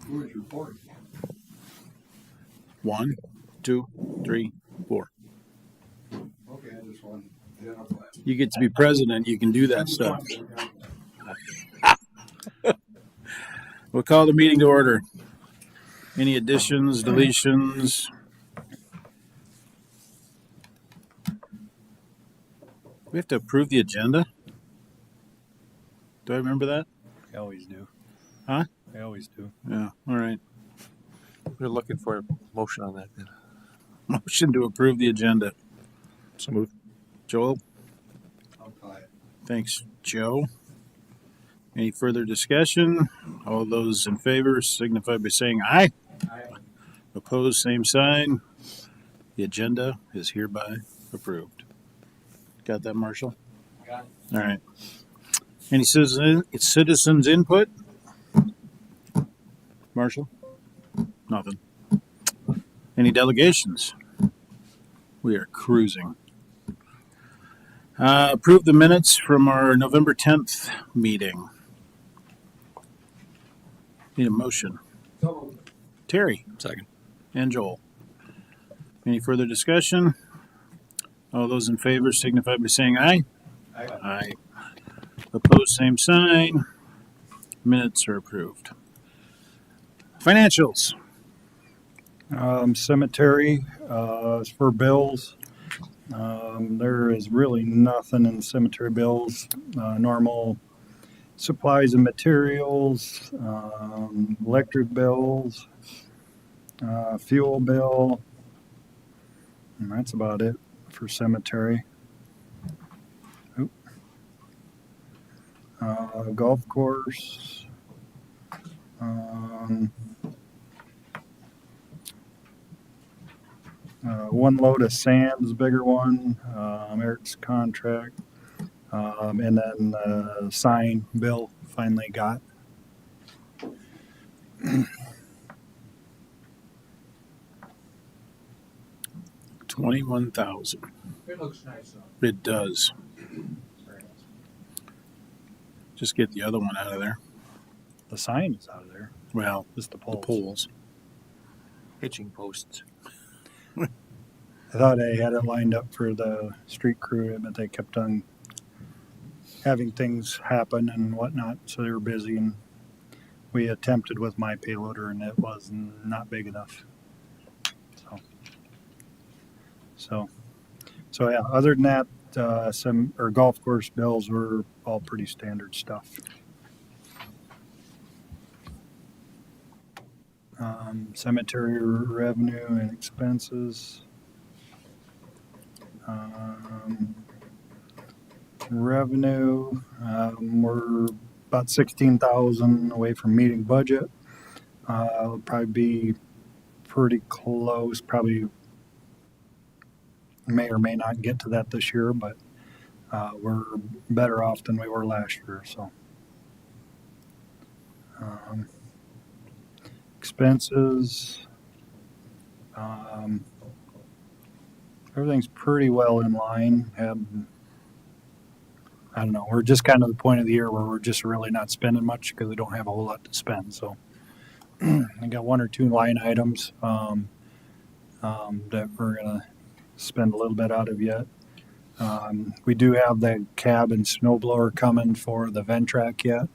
Who is your fourth? 1, 2, 3, 4. Okay, I just want to identify. You get to be president. You can do that stuff. We'll call the meeting to order. Any additions, deletions? We have to approve the agenda? Do I remember that? I always do. Huh? I always do. Yeah, all right. We're looking for a motion on that then. Motion to approve the agenda. So moved. Joel? I'll call it. Thanks, Joe. Any further discussion? All those in favor signify by saying aye. Aye. Opposed, same sign. The agenda is hereby approved. Got that, Marshall? Got it. All right. Any citizens input? Marshall? Nothing. Any delegations? We are cruising. Approve the minutes from our November 10th meeting. Need a motion. So, Terry Second. and Joel. Any further discussion? All those in favor signify by saying aye. aye. Aye. Opposed, same sign. Minutes are approved. Financials. Cemetery, as for bills, there is really nothing in the cemetery bills. Normal supplies and materials, electric bills, fuel bill, and that's about it for cemetery. Oop. Golf course. One load of sand is a bigger one, Eric's contract, and then sign bill finally got. $21,000. It looks nice though. It does. Very nice. Just get the other one out of there. The sign is out of there, Well, just the the poles. poles. Hitching posts. I thought I had it lined up for the street crew, but they kept on having things happen and whatnot, so they were busy. And we attempted with my payloader, and it was not big enough. So yeah. Other than that, some golf course bills were all pretty standard stuff. Cemetery revenue and expenses. Revenue, we're about 16,000 away from meeting budget. It'll probably be pretty close. Probably may or may not get to that this year, but we're better off than we were last year. So expenses. Everything's pretty well in line. I don't know. We're just kind of the point of the year where we're just really not spending much because we don't have a whole lot to spend. So I got one or two line items that we're gonna spend a little bit out of yet. We do have the cab and snowblower coming for the Ventrac yet.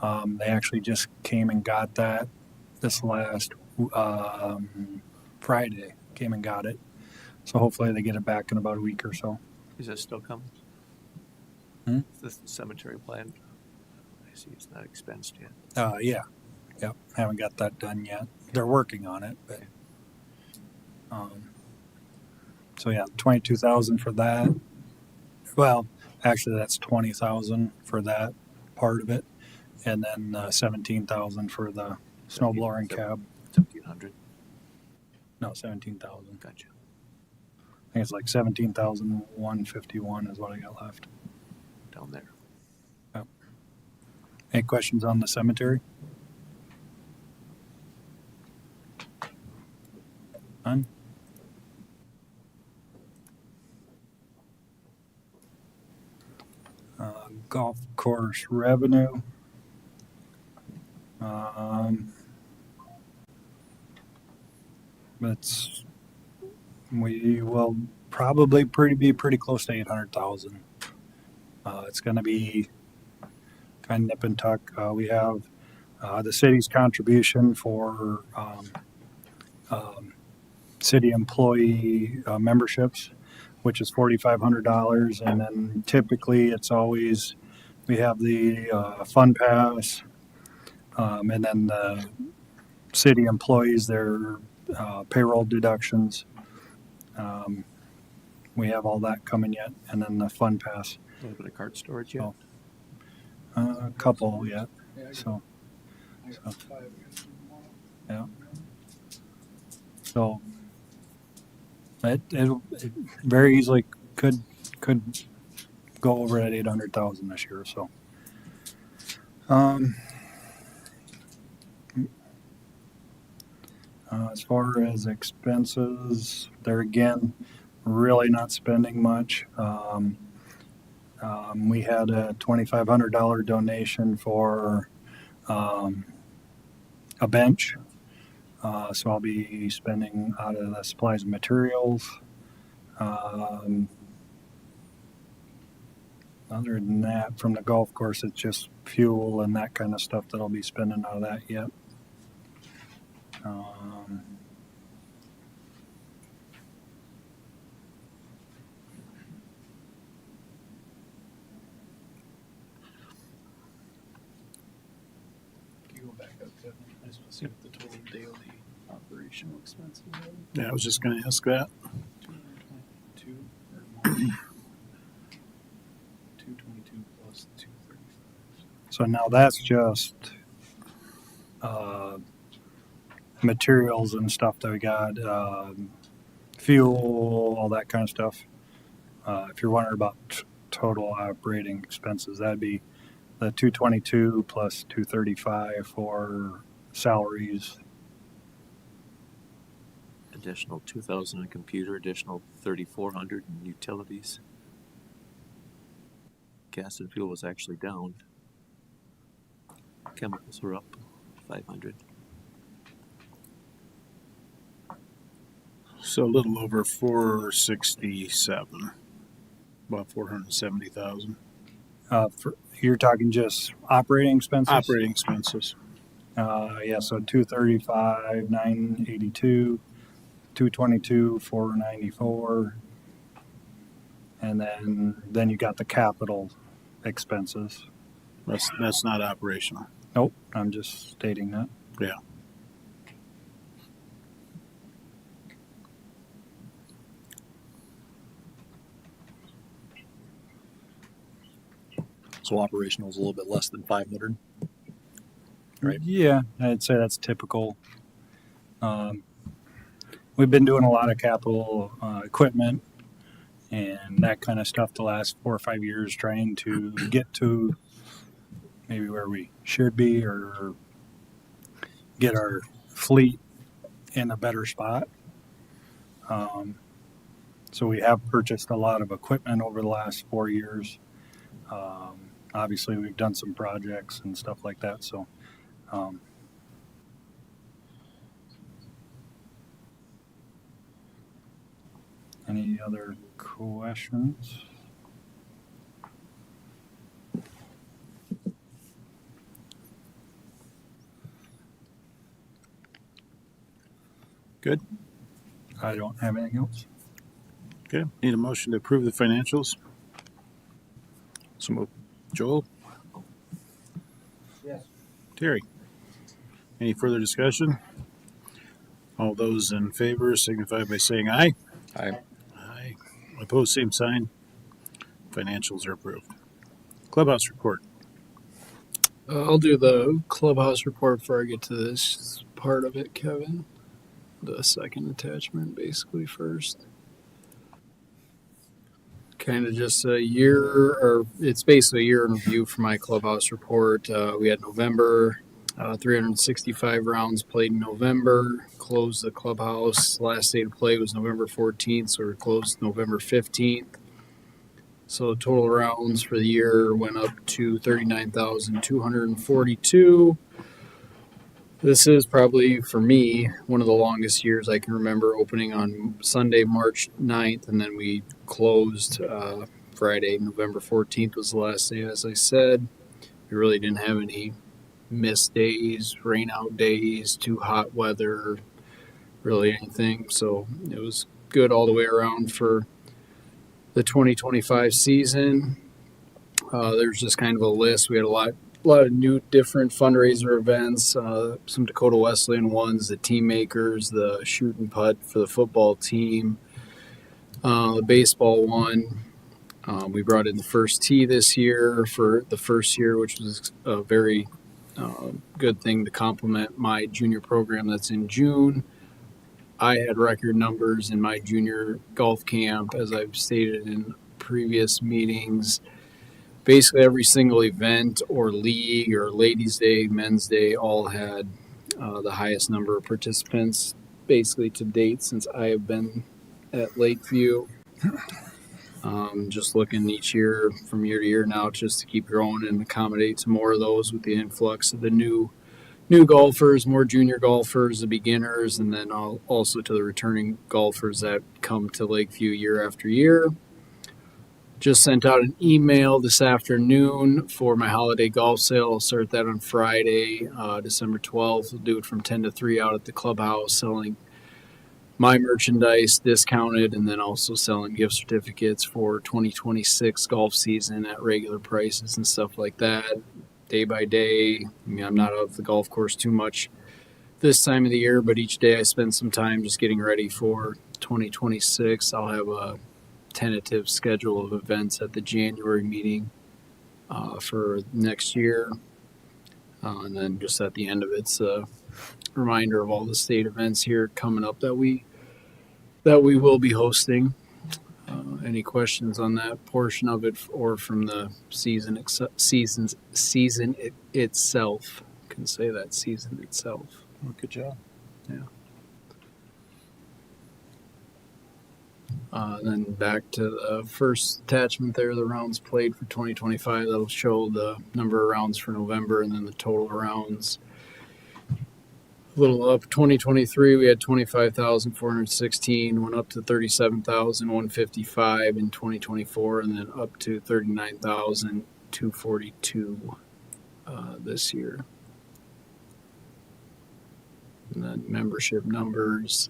They actually just came and got that this last Friday. Came and got it. So hopefully they get it back in about a week or so. Is that still coming? Hmm? Is the cemetery plan? I see it's not expensed yet. Yeah. Yep. Haven't got that done yet. They're working on it, but so yeah, 22,000 for that. Well, actually that's 20,000 for that part of it, and then 17,000 for the snowblower and cab. 1,700. No, 17,000. Gotcha. I think it's like 17,151 is what I got left. Down there. Any questions on the cemetery? None? Golf course revenue. we will probably be pretty close to 800,000. It's going to be kind of nip and tuck. We have the city's contribution for city employee memberships, which is $4,500, and then typically it's always we have the fund pass, and then the city employees their payroll deductions. We have all that coming yet, and then the fund pass. A little bit of cart storage yet. Oh. A couple yet. Yeah, I got- So I got 5. so it very easily could go over at 800,000 this year. So as far as expenses, they're again really not spending much. We had a $2,500 donation for a bench. So I'll be spending out of the supplies and materials. Other than that, from the golf course, it's just fuel and that kind of stuff that I'll be spending out of that yet. Can you go back up, Kevin? I just want to see what the total daily operational expenses are. Yeah, I was just going to ask that. 222 or more. 222 plus 235. So now that's just materials and stuff that we got, fuel, all that kind of stuff. If you're wondering about total operating expenses, that'd be the 222 plus 235 for salaries. Additional 2,000 in computer, additional 3,400 in utilities. Gas and fuel was actually down. Chemicals were up 500. So a little over 467, about 470,000 You're talking just operating expenses? operating expenses. Yeah, so 235, 982, 222, 494, and then you got the capital expenses. That's not operational. Nope, I'm just stating that. Yeah. So operational is a little bit less than 500. Right. Yeah, I'd say that's typical. We've been doing a lot of capital equipment and that kind of stuff the last 4 or 5 years, trying to get to maybe where we should be or get our fleet in a better spot. So we have purchased a lot of equipment over the last 4 years. Obviously, we've done some projects and stuff like that. So, any other questions? Good. I don't have anything else. Okay. Need a motion to approve the financials. So move. Joel, Yes. Terry. Any further discussion? All those in favor signify by saying aye. Aye. Aye. Opposed, same sign. Financials are approved. Clubhouse report. I'll do the clubhouse report before I get to this part of it, Kevin. The second attachment, basically, first. Kind of just a year, or it's basically a year in review for my clubhouse report. We had November, 365 rounds played in November. Closed the clubhouse. Last day to play was November 14th, so we closed November 15th. So total rounds for the year went up to 39,242. This is probably, for me, one of the longest years I can remember, opening on Sunday, March 9th, and then we closed Friday, November 14th was the last day, as I said. We really didn't have any missed days, rain out days, too hot weather, really anything. So it was good all the way around for the 2025 season. There's just kind of a list. We had a lot of new different fundraiser events, some Dakota Wesleyan ones, the team makers, the shoot and putt for the football team, the baseball one. We brought in the first tee this year for the first year, which was a very good thing to complement my junior program that's in June. I had record numbers in my junior golf camp, as I've stated in previous meetings. Basically every single event or league or ladies' day, men's day, all had the highest number of participants basically to date since I have been at Lakeview. Just looking each year from year to year now just to keep growing and accommodate to more of those with the influx of the new golfers, more junior golfers, the beginners, and then also to the returning golfers that come to Lakeview year after year. Just sent out an email this afternoon for my holiday golf sale. I'll start that on Friday, December 12th. We'll do it from 10 to 3 out at the clubhouse, selling my merchandise discounted, and then also selling gift certificates for 2026 golf season at regular prices and stuff like that. Day by day. I mean, I'm not out of the golf course too much this time of the year, but each day I spend some time just getting ready for 2026. I'll have a tentative schedule of events at the January meeting for next year. And then just at the end of it's a reminder of all the state events here coming up that we will be hosting. Any questions on that portion of it or from the season itself? Can say that season itself. Oh, good job. Then back to the first attachment there, the rounds played for 2025. That'll show the number of rounds for November and then the total rounds. A little up. 2023, we had 25,416, went up to 37,155 in 2024, and then up to 39,242 this year. And then membership numbers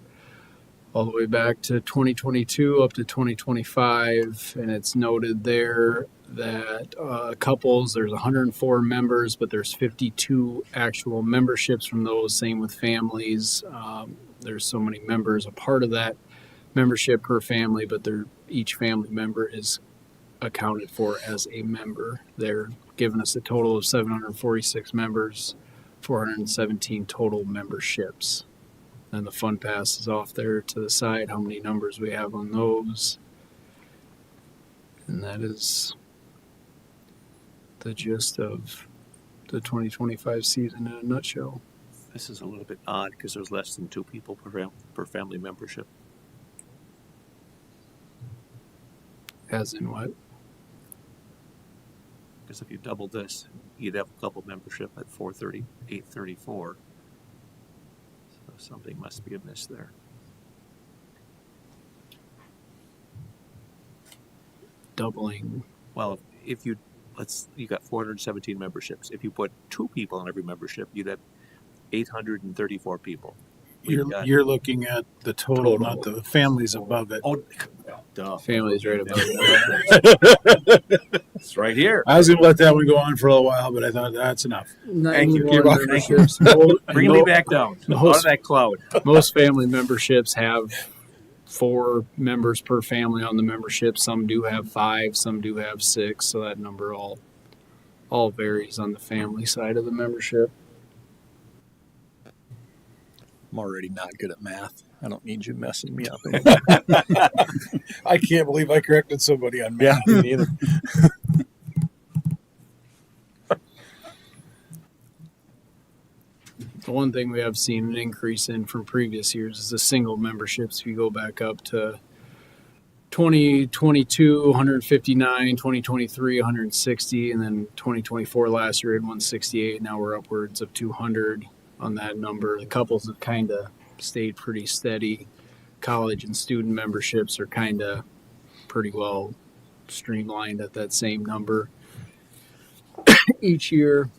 all the way back to 2022 up to 2025, and it's noted there that couples, there's 104 members, but there's 52 actual memberships from those. Same with families. There's so many members a part of that membership per family, but each family member is accounted for as a member. They're giving us a total of 746 members, 417 total memberships. And the fun pass is off there to the side, how many numbers we have on those. And that is the gist of the 2025 season in a nutshell. This is a little bit odd because there's less than 2 people per family membership. As in what? Because if you double this, you'd have a couple membership at 430, 834. So something must be amiss there. Doubling. Well, if you got 417 memberships. If you put 2 people on every membership, you'd have 834 people. You're looking at the total, not the families above it. Oh, duh. Family's right above it. It's right here. I was going to let that one go on for a little while, but I thought that's enough. Thank you. 91 You're welcome. memberships. Bring me back down. Out of that cloud. Most family memberships have 4 members per family on the membership. Some do have 5, some do have 6. So that number all varies on the family side of the membership. I'm already not good at math. I don't need you messing me up. I can't believe I corrected somebody on math. Me neither. The one thing we have seen an increase in from previous years is the single memberships. If you go back up to 2022, 159, 2023, 160, and then 2024 last year had 168. Now we're upwards of 200. on that number. The couples have kind of stayed pretty steady. College and student memberships are kind of pretty well streamlined at that same number. Each year,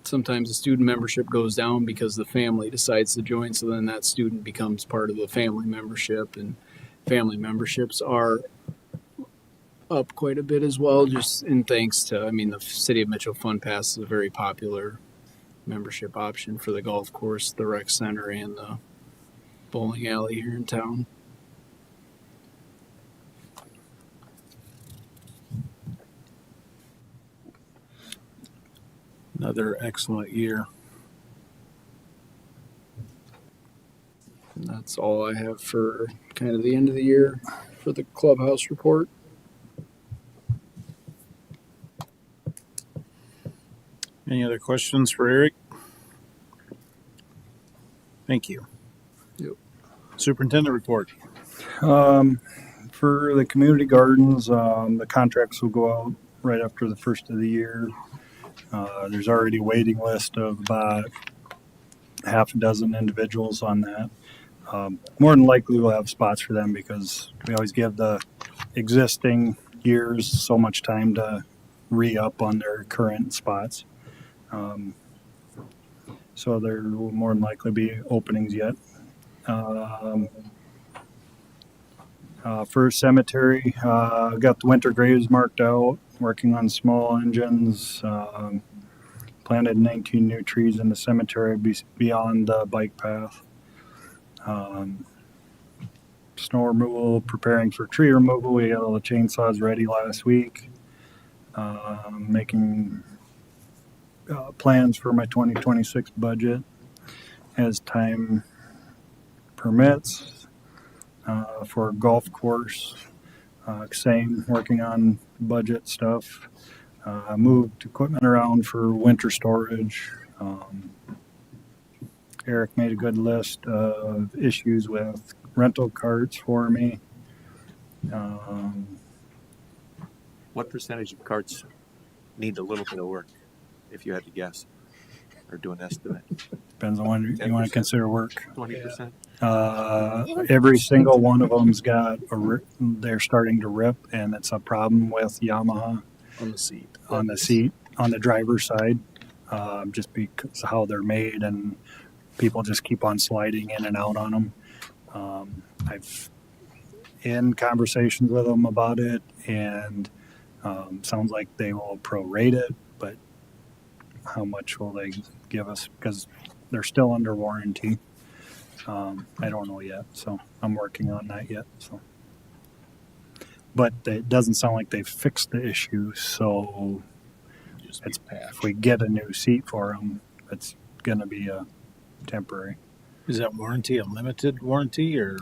sometimes the student membership goes down because the family decides to join, so then that student becomes part of the family membership, and family memberships are up quite a bit as well, just in thanks to, the City of Mitchell Fun Pass is a very popular membership option for the golf course, the rec center, and the bowling alley here in town. Another excellent year. And that's all I have for kind of the end of the year for the clubhouse report. Any other questions for Eric? Thank you. Yep. Superintendent report. For the community gardens, the contracts will go out right after the first of the year. There's already a waiting list of about half a dozen individuals on that. More than likely we'll have spots for them because we always give the existing years so much time to re-up on their current spots. So there will more than likely be openings yet. For cemetery, got the winter graves marked out, working on small engines, planted 19 new trees in the cemetery beyond the bike path. Snow removal, preparing for tree removal. We got all the chainsaws ready last week. Making plans for my 2026 budget as time permits. For golf course, same, working on budget stuff. Moved equipment around for winter storage. Eric made a good list of issues with rental carts for me. What percentage of carts need a little bit of work, if you had to guess, or do an estimate? Depends on when you want to 10%? consider work. 20%? Every single one of them's got they're starting to rip, and it's a problem with Yamaha On the seat. on the seat on the driver's side, just because of how they're made, and people just keep on sliding in and out on them. I've in conversations with them about it, and sounds like they will prorate it, but how much will they give us? Because they're still under warranty. I don't know yet, so I'm working on that yet. So, but it doesn't sound like they've fixed the issue. So, if we get a new seat for them, it's going to be a temporary. Is that warranty a limited warranty or?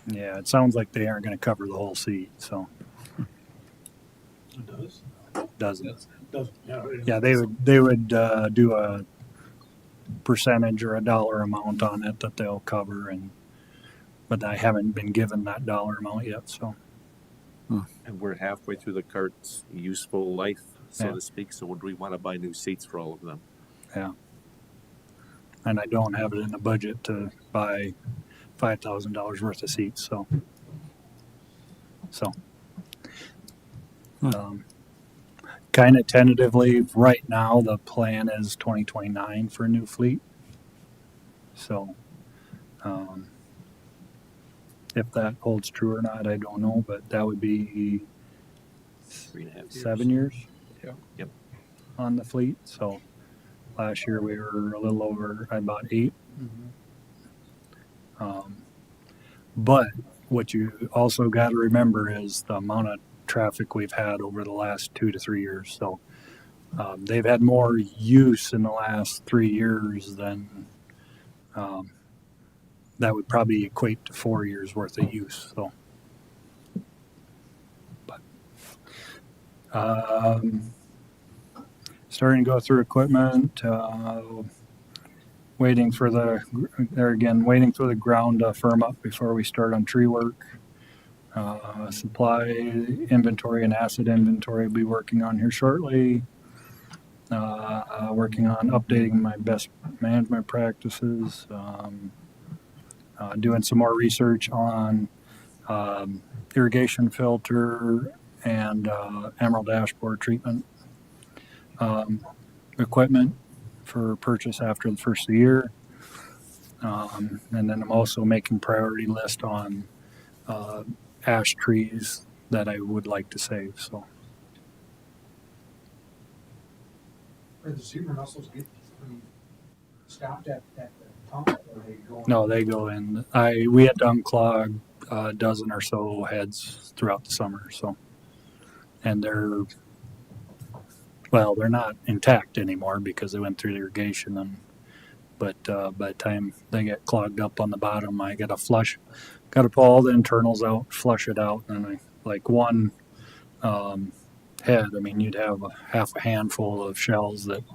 Yeah, it sounds like they aren't going to cover the whole seat. So, It does. doesn't. Yeah. Yeah, they would do a percentage or a dollar amount on it that they'll cover, but I haven't been given that dollar amount yet. So And we're halfway through the cart's useful life, so Yeah. to speak. So would we want to buy new seats for all of them? and I don't have it in the budget to buy $5,000 worth of seats. So kind of tentatively right now, the plan is 2029 for a new fleet. So if that holds true or not, I don't know, but that would be 3.5 years. 7 years. Yeah. Yep. On the fleet. So last year we were a little over about 8. But what you also got to remember is the amount of traffic we've had over the last 2 to 3 years. So they've had more use in the last 3 years than that would probably equate to 4 years worth of use. So, but starting to go through equipment. Waiting for the ground to firm up before we start on tree work. Supply inventory and asset inventory will be working on here shortly. Working on updating my best management practices. Doing some more research on irrigation filter and emerald dashboard treatment equipment for purchase after the first of the year. And then I'm also making priority list on ash trees that I would like to save. So Are the zebra mussels get stopped at the pump, or they go? no, they go in. We had to unclog a dozen or so heads throughout the summer. So, and they're not intact anymore because they went through the irrigation. And but by the time they get clogged up on the bottom, I got to pull all the internals out, flush it out, and like one head. I mean, you'd have half a handful of shells that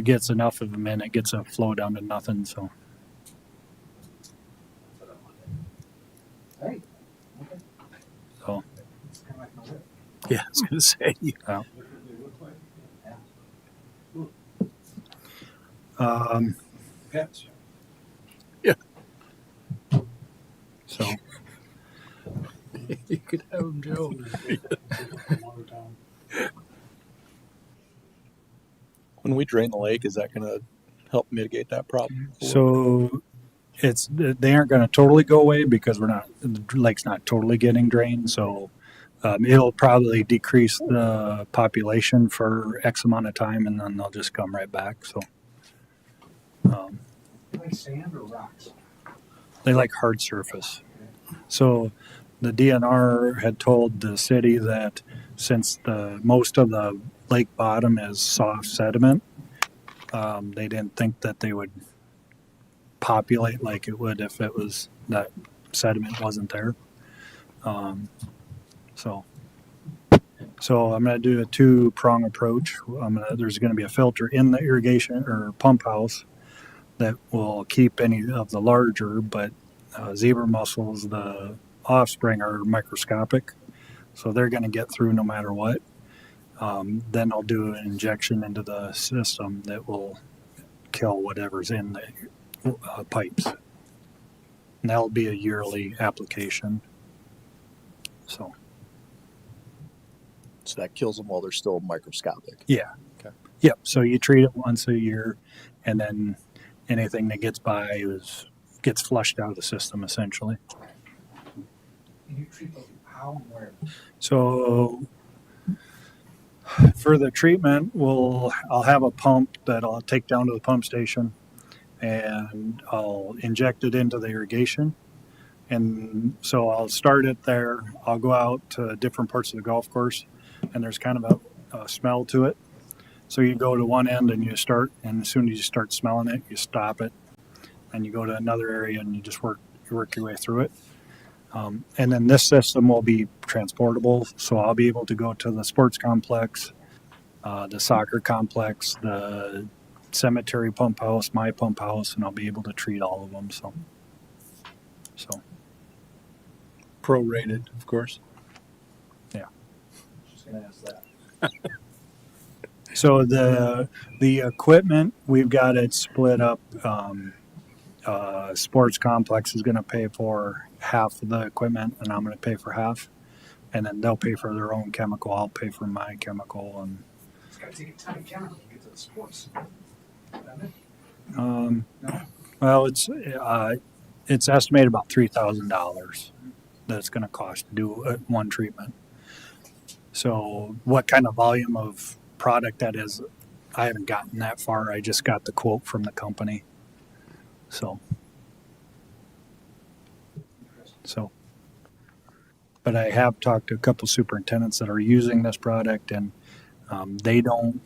gets enough of them in. It gets a flow down to nothing. So Hey, okay. so It's kind of like my whip. Yeah, I was going to say. Look what they look like. Pets. so You could have them, Joe. When we drain the lake, is that going to help mitigate that problem? So they aren't going to totally go away because the lake's not totally getting drained. So it'll probably decrease the population for X amount of time, and then they'll just come right back. So Like sand or rocks? they like hard surface. So the DNR had told the city that since most of the lake bottom is soft sediment, they didn't think that they would populate like it would if it was that sediment wasn't there. So I'm going to do a 2-prong approach. There's going to be a filter in the irrigation or pump house that will keep any of the larger, but zebra mussels, the offspring, are microscopic, so they're going to get through no matter what. Then I'll do an injection into the system that will kill whatever's in the pipes. And that'll be a yearly application. So that kills them while they're still microscopic. yeah. Okay. Yep. So you treat it once a year, and then anything that gets by gets flushed out of the system essentially. And you treat those how and where? So for the treatment, I'll have a pump that I'll take down to the pump station, and I'll inject it into the irrigation. And so I'll start it there. I'll go out to different parts of the golf course, and there's kind of a smell to it. So you go to one end and you start, and as soon as you start smelling it, you stop it, and you go to another area and you just work your way through it. And then this system will be transportable, so I'll be able to go to the sports complex, the soccer complex, the cemetery pump house, my pump house, and I'll be able to treat all of them. So Prorated, of course. Just gonna ask that. So the equipment, we've got it split up. Sports complex is going to pay for half of the equipment, and I'm going to pay for half, and then they'll pay for their own chemical. I'll pay for my chemical, and It's gotta take a ton of chemical to get to the sports. Doesn't it? well, it's estimated about $3,000 that it's going to cost to do one treatment. So what kind of volume of product that is, I haven't gotten that far. I just got the quote from the company. So, but I have talked to a couple superintendents that are using this product, and they don't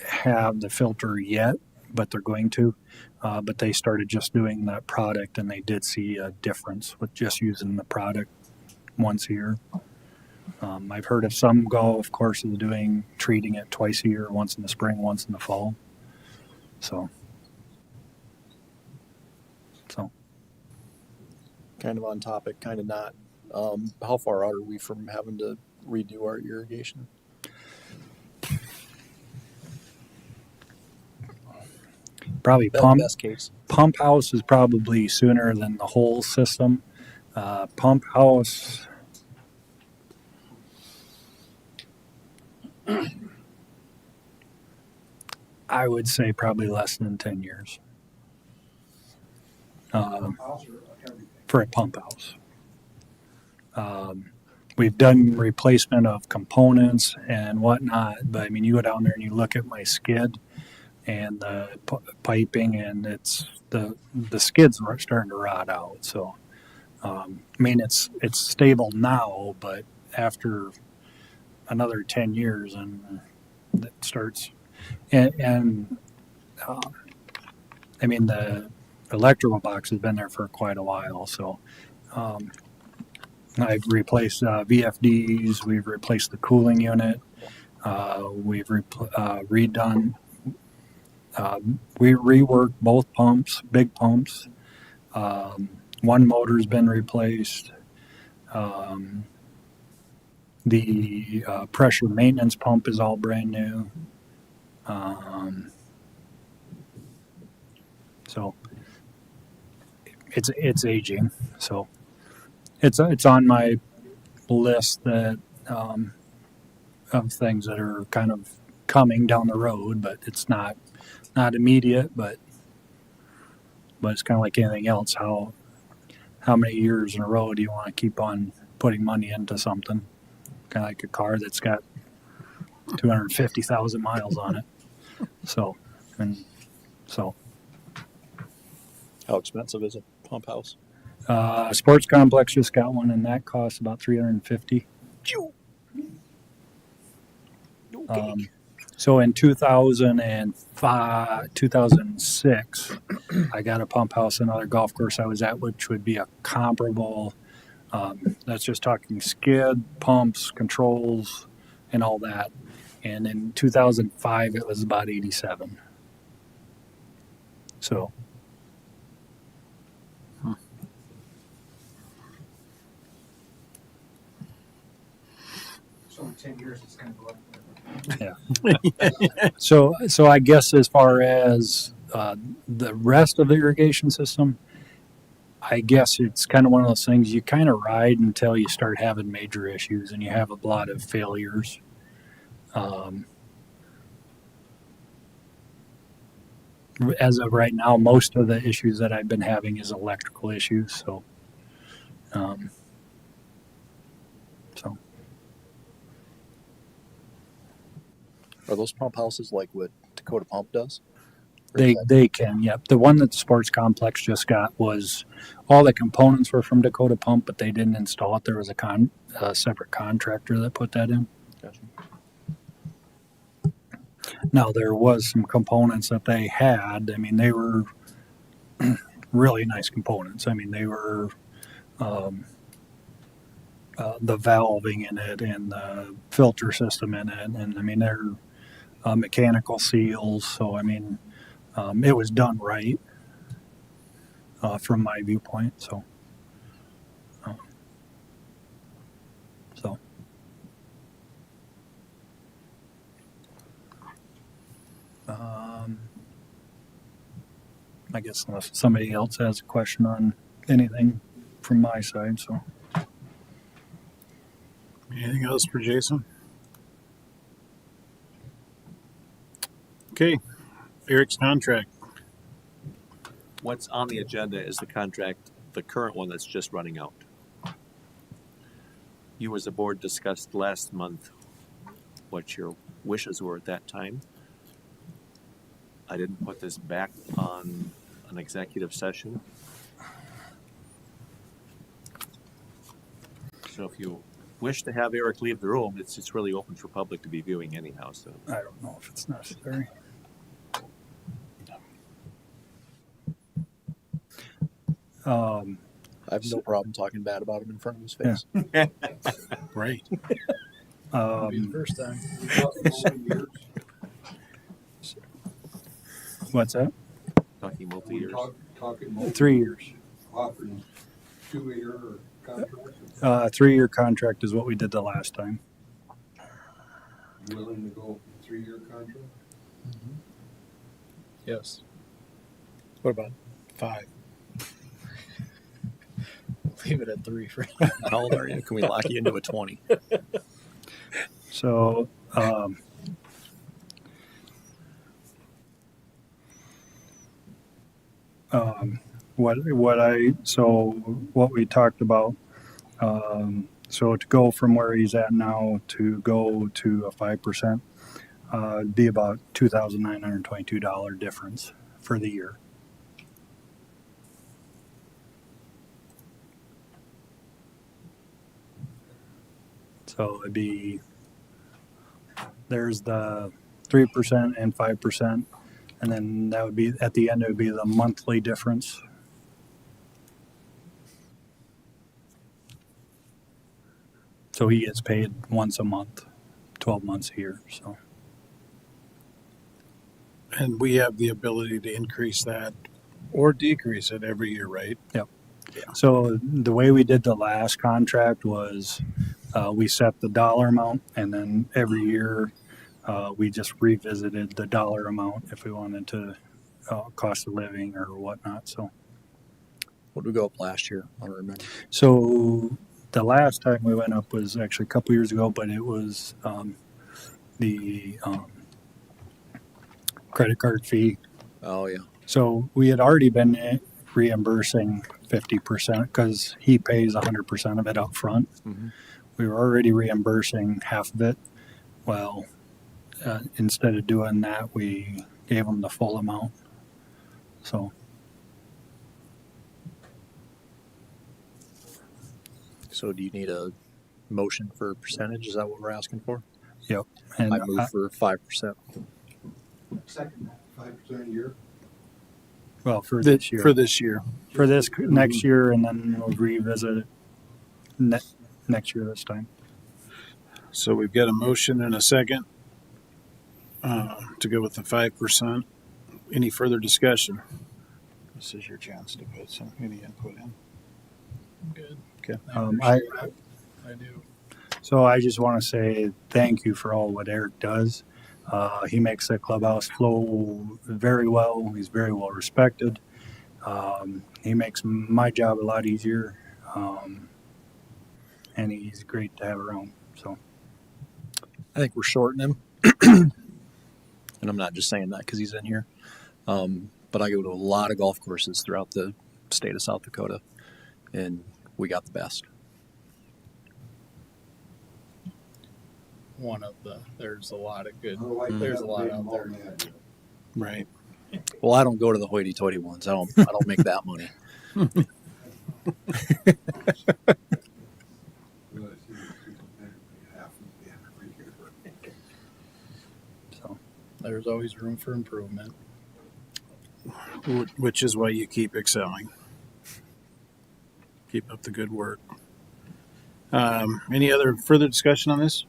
have the filter yet, but they're going to. But they started just doing that product, and they did see a difference with just using the product once a year. I've heard of some golf courses treating it twice a year, once in the spring, once in the fall. So Kind of on topic, kind of not. How far out are we from having to redo our irrigation? Probably That's pump. best case. Pump house is probably sooner than the whole system. Pump house, I would say probably less than 10 years House or everything. for a pump house. We've done replacement of components and whatnot, but I mean, you go down there and you look at my skid and the piping, and it's the skids are starting to rot out. So, I mean, it's stable now, but after another 10 years, and it starts, and I mean, the electrical box has been there for quite a while. So, I've replaced VFDs. We've replaced the cooling unit. We've redone. We reworked both pumps, big pumps. One motor's been replaced. The pressure maintenance pump is all brand new. So it's aging. So it's on my list that of things that are kind of coming down the road, but it's not immediate. But it's kind of like anything else. How many years in a row do you want to keep on putting money into something? Kind of like a car that's got 250,000 miles on it. So. How expensive is a pump house? Sports complex just got one, and that costs about $350. So in 2005, 2006, I got a pump house, another golf course I was at, which would be a comparable. That's just talking skid, pumps, controls, and all that. And in 2005, it was about 87. So. So in 10 years, it's gonna go up. So I guess as far as the rest of the irrigation system, I guess it's kind of one of those things you kind of ride until you start having major issues and you have a lot of failures. As of right now, most of the issues that I've been having is electrical issues. So. Are those pump houses like what Dakota Pump does? Or is that- They can, yep. The one that the sports complex just got was all the components were from Dakota Pump, but they didn't install it. There was a separate contractor that put that in. Gotcha. Now there was some components that they had. I mean, they were really nice components. I mean, they were the valving in it and the filter system in it, and I mean they're mechanical seals. So I mean, it was done right from my viewpoint. So. I guess unless somebody else has a question on anything from my side, so. Anything else for Jason? Okay, Eric's contract. What's on the agenda is the contract, the current one that's just running out. You as a board discussed last month what your wishes were at that time. I didn't put this back on an executive session. So if you wish to have Eric leave the room, it's really open for public to be viewing anyhow, so. I don't know if it's necessary. I have no problem talking bad about him in front of his face. Right. First time. What's that? Talking multi-years. Talking 3 years. offering 2-year contract, 3-year contract is what we did the last time. willing to go 3-year contract? Yes. What about 5? Leave it at 3 for now. How old are you? Can we lock you into a 20? So, what we talked about, so to go from where he's at now to go to a 5%, it'd be about $2,922 difference for the year. So it'd be, there's the 3% and 5%, and then that would be, at the end, it would be the monthly difference. So he gets paid once a month, 12 months a year, so. And we have the ability to increase that or decrease it every year, right? So the way we did the last contract was, we set the dollar amount, and then every year, we just revisited the dollar amount if we wanted to, cost of living or whatnot, so. What did we go up last year? I don't remember. So the last time we went up was actually a couple years ago, but it was the credit card fee. Oh, yeah. So we had already been reimbursing 50% because he pays 100% of it up front. Mhm. We were already reimbursing half of it. Well, instead of doing that, we gave him the full amount. So. So do you need a motion for percentage? Is that what we're asking for? And I move for 5%. Second, 5% a year. well, for this year. For this year. For this next year, and then we'll revisit it next year this time. So we've got a motion and a second to go with the 5%. Any further discussion? This is your chance to put any input in. Good. Okay. I do. So I just want to say thank you for all what Eric does. He makes the clubhouse flow very well. He's very well respected. He makes my job a lot easier, and he's great to have around. So I think we're shorting him. And I'm not just saying that because he's in here. But I go to a lot of golf courses throughout the state of South Dakota, and we got the best. There's a lot of good. Otherwise, There's a that lot made out them all there. mad. Right. Well, I don't go to the hoity-toity ones. I don't make that money. Well, I see these people pay half of the every year. so There's always room for improvement. Which is why you keep excelling. Keep up the good work. Any other further discussion on this?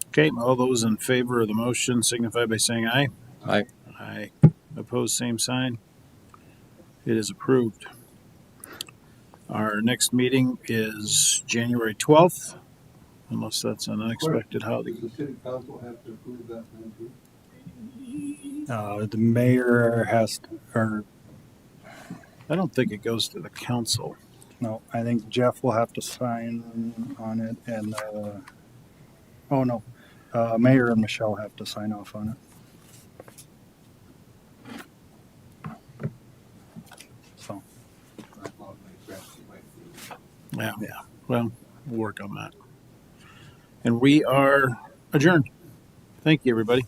Okay, all those in favor of the motion signify by saying aye. Aye. Aye. Opposed, same sign. It is approved. Our next meeting is January 12th, unless that's an unexpected holiday. Does the city council have to approve that then too? the mayor has to, or I don't think it goes to the council. no, I think Jeff will have to sign on it, and Mayor and Michelle have to sign off on it. So. I thought my Betsy might be. Yeah. Well, we'll work on that. And we are adjourned. Thank you, everybody.